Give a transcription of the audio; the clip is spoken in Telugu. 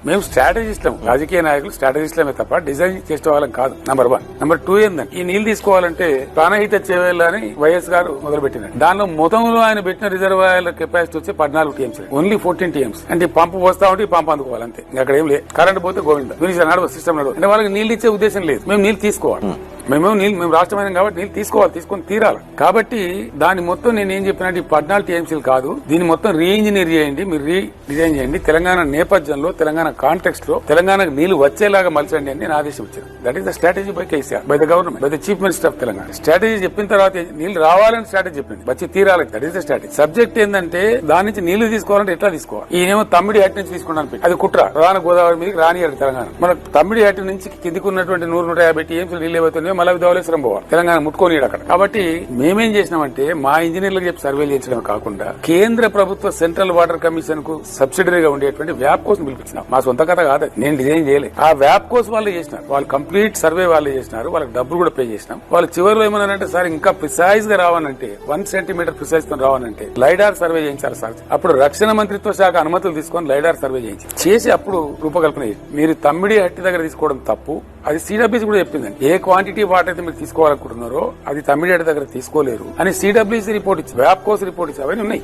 మేము స్ట్రాటజిస్ట్లం, రాజకీయ నాయకులు స్ట్రాటజిస్ట్లమే తప్ప డిజైన్ చేసే వాళ్ళం కాదు. నంబర్ 1. నంబర్ 2 ఏంటంటే ఈ నీళ్లు తీసుకోవాలంటే ప్రాణహిత చేవేళ్ళ అని వైఎస్ గారు మొదలు పెట్టినారు. దానిలో మొత్తంలో ఆయన పెట్టిన రిజర్వాయర్ల కెపాసిటీ వచ్చి 14 టీఎంసీ, ఓన్లీ 14 టీఎంసీ. అంటే పంపు వస్తా ఉంటే ఈ పంపు అందుకోవాలి అంతే, అక్కడ ఏం లేదు. కరెంట్ పోతే గోవింద నడవ సిస్టమ్ నడవ. అంటే వాళ్ళకి నీళ్లు ఇచ్చే ఉద్దేశం లేదు. మేము నీళ్లు తీసుకోవాలి, మేము రాష్ట్రమైన కాబట్టి నీళ్ళు తీసుకోవాలి, తీసుకొని తీరాలి. కాబట్టి దాని మొత్తం నేను ఏం చెప్పినట్టు 14 టీఎంసీలు కాదు, దీన్ని మొత్తం రీఇంజనీర్ చేయండి, మీరు రీడిజైన్ చేయండి, తెలంగాణ నేపథ్యంలో, తెలంగాణ కాంటెక్స్ట్ లో తెలంగాణకు నీళ్లు వచ్చేలాగా మలచండి అని నేను ఆదేశం ఇచ్చాను. That is the strategy by KCR, by the government, by the chief minister of Telangana. Strategy చెప్పిన తర్వాత నీళ్లు రావాలని స్ట్రాటజీ చెప్పింది, వచ్చి తీరాలి. That is the strategy. Subject ఏంటంటే దాని నుంచి నీళ్లు తీసుకోవాలంటే ఎట్లా తీసుకోవాలి. ఈయనేమో తమ్మిడి హట్ నుంచి తీసుకున్నాను, అది కుట్ర. ప్రధాన గోదావరి మీద రానియారు తెలంగాణ. మన తమ్మిడి హట్ నుంచి కిందికి ఉన్నటువంటి 100-150 టీఎంసీలు నీళ్లు ఏవైతున్నాయో మళ్ళీ ధవళేశ్వరం పోవాలి, తెలంగాణ ముట్టుకొని అక్కడ. కాబట్టి మేమేం చేసినామంటే మా ఇంజనీర్లకు చెప్పి సర్వేలు చేయించడం కాకుండా కేంద్ర ప్రభుత్వ సెంట్రల్ వాటర్ కమిషన్ కు సబ్సిడరీగా ఉండేటువంటి వ్యాప్ కోసం పిలిపించినాం. మా సొంత కథ కాదు, నేను డిజైన్ చేయలేదు. ఆ వ్యాప్ కోసం వాళ్ళు చేసినారు, వాళ్ళు కంప్లీట్ సర్వే వాళ్ళు చేసినారు, వాళ్ళకి డబ్బులు కూడా పే చేసినాం. వాళ్ళు చివరిలో ఏమన్నారంటే సార్ ఇంకా ప్రిసైజ్ గా రావాలంటే 1 సెంటీమీటర్ ప్రిసైజ్ తో రావాలంటే లైడార్ సర్వే చేయించారు సార్. అప్పుడు రక్షణ మంత్రిత్వ శాఖ అనుమతులు తీసుకొని లైడార్ సర్వే చేసి అప్పుడు రూపకల్పన చేసి మీరు తమ్మిడి హట్టి దగ్గర తీసుకోవడం తప్పు. అది సిడబ్ల్యూసీ కూడా చెప్పిందండి, ఏ క్వాంటిటీ వాటర్ అయితే మీరు తీసుకోవాలనుకుంటున్నారో అది తమ్మిడి హట్టి దగ్గర తీసుకోలేరు అని సిడబ్ల్యూసీ రిపోర్ట్ ఇచ్చి, వ్యాప్ కోర్స్ రిపోర్ట్ ఇచ్చి అవన్నీ ఉన్నాయి.